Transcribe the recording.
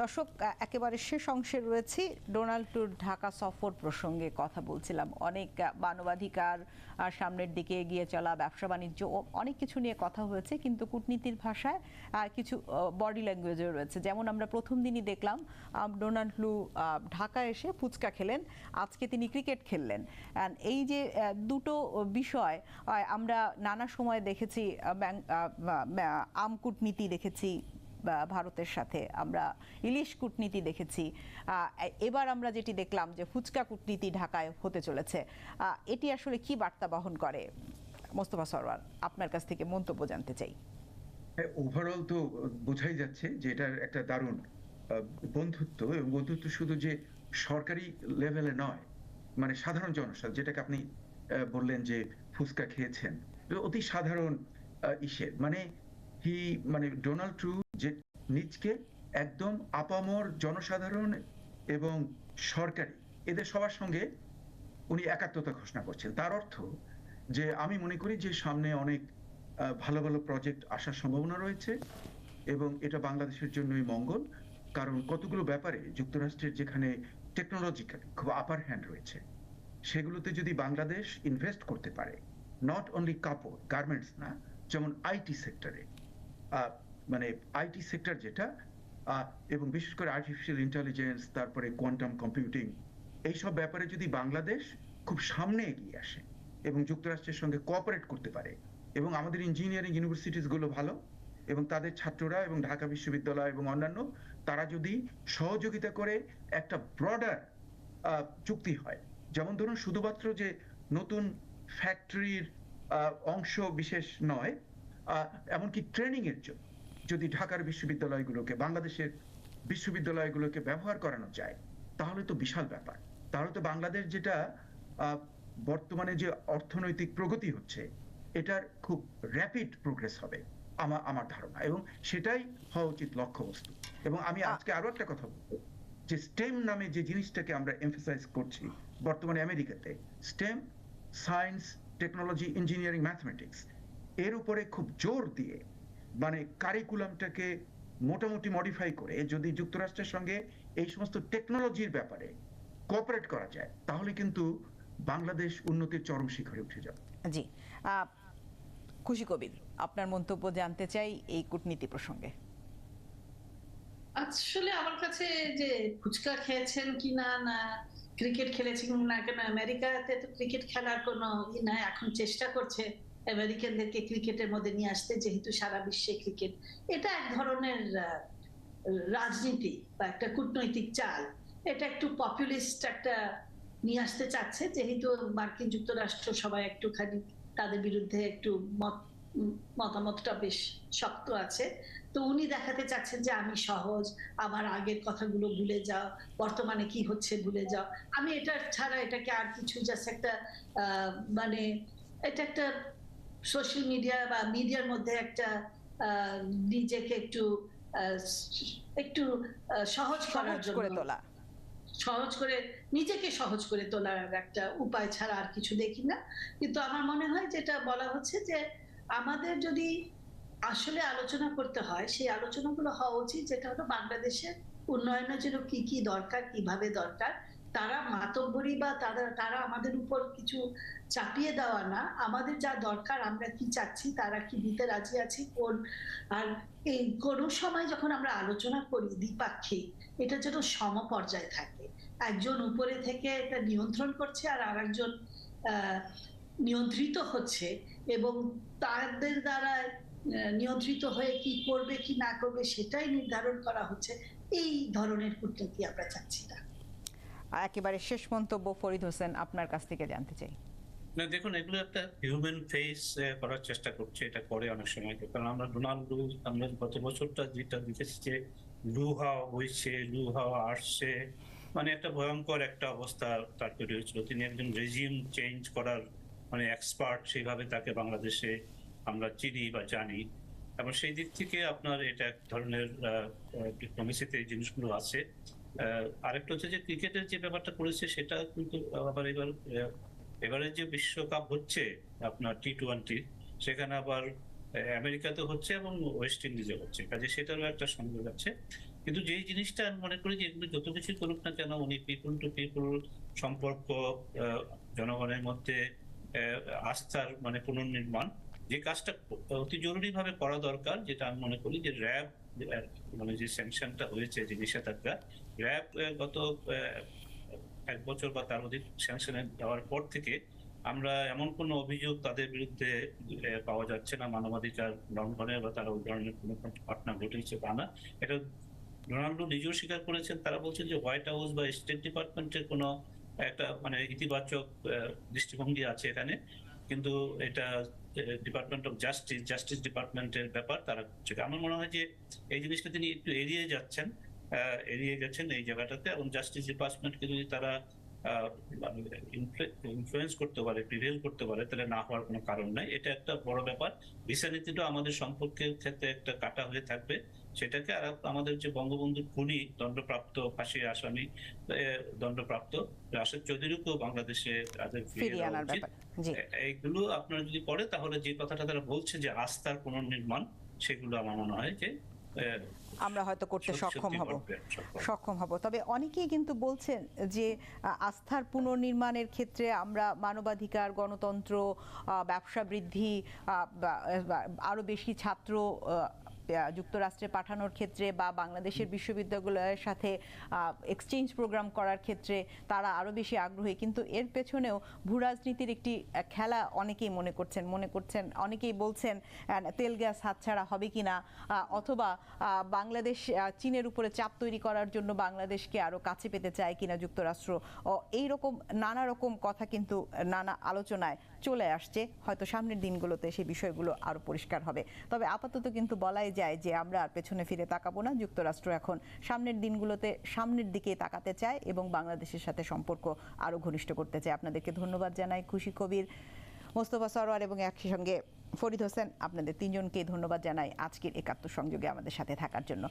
দর্শক, একেবারে শেষ অংশে রয়েছি। ডোনাল্ড ট্রাম্প ঢাকা সফর প্রসঙ্গে কথা বলছিলাম। অনেক মানবাধিকার সামনের দিকে এগিয়ে চলা, ব্যবসা বাণিজ্য, অনেক কিছু নিয়ে কথা হয়েছে, কিন্তু কূটনীতির ভাষায় কিছু বডি ল্যাঙ্গুয়েজও রয়েছে। যেমন আমরা প্রথম দিনই দেখলাম ডোনাল্ড ট্রাম্প ঢাকা এসে ফুচকা খেলেন, আজকে তিনি ক্রিকেট খেললেন। এই যে দুটো বিষয় আমরা নানা সময় দেখেছি, আম কূটনীতি দেখেছি ভারতের সাথে, আমরা ইলিশ কূটনীতি দেখেছি, এবার আমরা যেটি দেখলাম যে ফুচকা কূটনীতি ঢাকায় হতে চলেছে। এটি আসলে কি বার্তা বহন করে? মোস্তফা সরওয়ার, আপনার কাছ থেকে মন্তব্য জানতে চাই। ওভারঅল তো বোঝাই যাচ্ছে যে এটার একটা দারুণ বন্ধুত্ব, এবং বন্ধুত্ব শুধু যে সরকারি লেভেলে নয়, মানে সাধারণ জনসাধারণ, যেটাকে আপনি বললেন যে ফুচকা খেয়েছেন, অতি সাধারণ মানে ডোনাল্ড ট্রাম্প যে নিজকে একদম আপামর জনসাধারণ এবং সরকারি এদের সবার সঙ্গে উনি একাত্মতা ঘোষণা করছেন। তার অর্থ যে আমি মনে করি যে সামনে অনেক ভালো ভালো প্রজেক্ট আসার সম্ভাবনা রয়েছে, এবং এটা বাংলাদেশের জন্যই মঙ্গল। কারণ কতগুলো ব্যাপারে যুক্তরাষ্ট্রের যেখানে টেকনোলজিক্যালি খুব আপার হ্যান্ড রয়েছে, সেগুলোতে যদি বাংলাদেশ ইনভেস্ট করতে পারে, নট অনলি কাপড় গার্মেন্টস না, যেমন আইটি সেক্টরে, মানে আইটি সেক্টর যেটা, এবং বিশেষ করে আর্টিফিশিয়াল ইন্টেলিজেন্স, তারপরে কোয়ান্টাম কম্পিউটিং, এইসব ব্যাপারে যদি বাংলাদেশ খুব সামনে এগিয়ে আসে এবং যুক্তরাষ্ট্রের সঙ্গে কোঅপারেট করতে পারে, এবং আমাদের ইঞ্জিনিয়ারিং ইউনিভার্সিটিসগুলো ভালো, এবং তাদের ছাত্ররা এবং ঢাকা বিশ্ববিদ্যালয় এবং অন্যান্য তারা যদি সহযোগিতা করে একটা ব্রডার চুক্তি হয়, যেমন ধরুন শুধুমাত্র যে নতুন ফ্যাক্টরির অংশ বিশেষ নয়, এমনকি ট্রেনিং এর জন্য যদি ঢাকার বিশ্ববিদ্যালয়গুলোকে, বাংলাদেশের বিশ্ববিদ্যালয়গুলোকে ব্যবহার করানো যায়, তাহলে তো বিশাল ব্যাপার। তাহলে তো বাংলাদেশ যেটা বর্তমানে যে অর্থনৈতিক প্রগতি হচ্ছে, এটার খুব র্যাপিড প্রোগ্রেস হবে আমার ধারণা, এবং সেটাই হওয়া উচিত লক্ষ্যবস্তু। এবং আমি আজকে আরো একটা কথা বলবো, যে স্টেম নামে যে জিনিসটাকে আমরা এমফাসাইজ করছি বর্তমানে আমেরিকাতে, stem, science, technology, engineering, mathematics, এর উপরে খুব জোর দিয়ে মানে কারিকুলামটাকে মোটামুটি মডিফাই করে যদি যুক্তরাষ্ট্রের সঙ্গে এই সমস্ত টেকনোলজির ব্যাপারে কোঅপারেট করা যায়, তাহলে কিন্তু বাংলাদেশ উন্নতির চরম শিখরে উঠে যাবে। জি, খুশি কবির, আপনার মন্তব্য জানতে চাই এই কূটনীতি প্রসঙ্গে। আসলে আমার কাছে যে ফুচকা খেয়েছেন কিনা, না ক্রিকেট খেলেছেন না কেন, আমেরিকাতে তো ক্রিকেট খেলার কোনো না, এখন চেষ্টা করছে আমেরিকানদেরকে ক্রিকেটের মধ্যে নিয়ে আসতে, যেহেতু সারা বিশ্বে ক্রিকেট, এটা এক ধরনের রাজনীতি বা একটা কূটনৈতিক চাল। এটা একটু পপুলিস্ট একটা নিয়ে আসতে চাচ্ছে, যেহেতু মার্কিন যুক্তরাষ্ট্র সবাই একটুখানি তাদের বিরুদ্ধে একটু মতামতটা বেশ শক্ত আছে। তো উনি দেখাতে চাচ্ছেন যে আমি সহজ, আমার আগের কথাগুলো ভুলে যাও, বর্তমানে কি হচ্ছে ভুলে যাও, আমি এটা ছাড়া এটাকে আর কিছু, জাস্ট একটা মানে এটা একটা সোশ্যাল মিডিয়া বা মিডিয়ার মধ্যে একটা নিজেকে একটু একটু সহজ করার জন্য, সহজ করে নিজেকে সহজ করে তোলার একটা উপায় ছাড়া আর কিছু দেখি না। কিন্তু আমার মনে হয় যেটা বলা হচ্ছে যে আমাদের যদি আসলে আলোচনা করতে হয়, সেই আলোচনাগুলো হওয়া উচিত যেটা হলো বাংলাদেশের উন্নয়নের জন্য কি কি দরকার, কিভাবে দরকার। তারা মাতব্বরি বা তারা আমাদের উপর কিছু চাপিয়ে দেওয়া না, আমাদের যা দরকার, আমরা কি চাচ্ছি, তারা কি দিতে রাজি আছে কোন। আর এই কোনো সময় যখন আমরা আলোচনা করি দ্বিপাক্ষিক, এটা যেন সমপর্যায়ে থাকে, একজন উপরে থেকে এটা নিয়ন্ত্রণ করছে আর আরেকজন নিয়ন্ত্রিত হচ্ছে, এবং তাদের দ্বারা নিয়ন্ত্রিত হয়ে কি করবে কি না করবে সেটাই নির্ধারণ করা হচ্ছে। এই ধরনের কূটনীতি আমরা চাচ্ছি না। একেবারে শেষ মন্তব্য ফরিদ হোসেন, আপনার কাছ থেকে জানতে চাই। না দেখুন, এগুলো একটা হিউম্যান ফেস করার চেষ্টা করছে, এটা করে অনেক সময়। কারণ আমরা ডোনাল্ড ট্রাম্প, আমরা গত বছরটা যেটা দেখেছি যে লু হাওয়া বইছে, লু হাওয়া আসছে, মানে একটা ভয়ঙ্কর একটা অবস্থা তার তৈরি হয়েছিল। তিনি একজন রেজিম চেঞ্জ করার মানে এক্সপার্ট, সেইভাবে তাকে বাংলাদেশে আমরা চিনি বা জানি। এবং সেই দিক থেকে আপনার এটা এক ধরনের ডিপ্লোমেসিতে এই জিনিসগুলো আছে। আরেকটা হচ্ছে যে ক্রিকেটের যে ব্যাপারটা করেছে, সেটা কিন্তু আবার এবারে যে বিশ্বকাপ হচ্ছে আপনার T20, সেখানে আবার আমেরিকাতে হচ্ছে এবং ওয়েস্ট ইন্ডিজে হচ্ছে, কাজে সেটারও একটা সংযোগ আছে। কিন্তু যেই জিনিসটা আমি মনে করি যে এগুলো যত কিছু করুক না কেন, উনি পিপল টু পিপল সম্পর্ক, জনগণের মধ্যে আস্থার মানে পুনর্নির্মাণ, যে কাজটা অতি জরুরি ভাবে করা দরকার, যেটা আমি মনে করি যে র্যাব মানে যে স্যাংশনটা হয়েছে, যে নিষেধাজ্ঞা, র্যাব গত 1 বছর বা তার অধিক স্যাংশনে দেওয়ার পর থেকে আমরা এমন কোনো অভিযোগ তাদের বিরুদ্ধে পাওয়া যাচ্ছে না মানবাধিকার লঙ্ঘনের বা তারা ওই ধরনের কোনো ঘটনা ঘটেছে বা না। এটা রোনাল্ডো নিজেও স্বীকার করেছেন। তারা বলছেন যে হোয়াইট হাউস বা স্টেট ডিপার্টমেন্টের কোনো একটা মানে ইতিবাচক দৃষ্টিভঙ্গি আছে এখানে, কিন্তু এটা ডিপার্টমেন্ট অফ জাস্টিস ডিপার্টমেন্টের ব্যাপার তারা করছে। আমার মনে হয় যে এই জিনিসটা তিনি একটু এড়িয়ে গেছেন এই জায়গাটাতে, এবং জাস্টিস ডিপার্টমেন্টকে যদি তারা ইনফ্লুয়েন্স করতে পারে, প্রিভেল করতে পারে, তাহলে না হওয়ার কোনো কারণ নাই। এটা একটা বড় ব্যাপার। ভিসা নীতিটাও আমাদের সম্পর্কের ক্ষেত্রে একটা কাটা হয়ে থাকবে সেটাকে। আর আমাদের যে বঙ্গবন্ধুর খুনি দণ্ডপ্রাপ্ত ফাঁসির আসামি দণ্ডপ্রাপ্ত রাশেদ চৌধুরীকেও বাংলাদেশে তাদের ফিরিয়ে আনার উচিত। ব্যাপার, জি। এইগুলো আপনারা যদি করে, তাহলে যে কথাটা তারা বলছে যে আস্থার পুনর্নির্মাণ, সেগুলো আমার মনে হয় যে আমরা হয়তো করতে সক্ষম হব। তবে অনেকেই কিন্তু বলছেন যে আস্থার পুনর্নির্মাণের ক্ষেত্রে আমরা মানবাধিকার, গণতন্ত্র, ব্যবসা বৃদ্ধি, আরো বেশি ছাত্র যুক্তরাষ্ট্রে পাঠানোর ক্ষেত্রে বা বাংলাদেশের বিশ্ববিদ্যালয়ের সাথে এক্সচেঞ্জ প্রোগ্রাম করার ক্ষেত্রে তারা আরো বেশি আগ্রহী। কিন্তু এর পেছনেও ভূরাজনীতির একটি খেলা অনেকেই মনে করছেন অনেকেই বলছেন তেল গ্যাস হাতছাড়া হবে কিনা, অথবা বাংলাদেশ চীনের উপরে চাপ তৈরি করার জন্য বাংলাদেশকে আরো কাছে পেতে চায় কিনা যুক্তরাষ্ট্র। এইরকম নানা রকম কথা কিন্তু নানা আলোচনায় চলে আসছে। হয়তো সামনের দিনগুলোতে সেই বিষয়গুলো আরো পরিষ্কার হবে। তবে আপাতত কিন্তু বলাই যায় যে আমরা আর পেছনে ফিরে তাকাবো না। যুক্তরাষ্ট্র এখন সামনের দিনগুলোতে সামনের দিকে তাকাতে চায় এবং বাংলাদেশের সাথে সম্পর্ক আরো ঘনিষ্ঠ করতে চায়। আপনাদেরকে ধন্যবাদ জানাই, খুশি কবির, মোস্তফা সরোয়ার এবং একই সঙ্গে ফরিদ হোসেন। আপনাদের তিনজনকে ধন্যবাদ জানাই আজকের ৭১ সংযোগে আমাদের সাথে থাকার জন্য।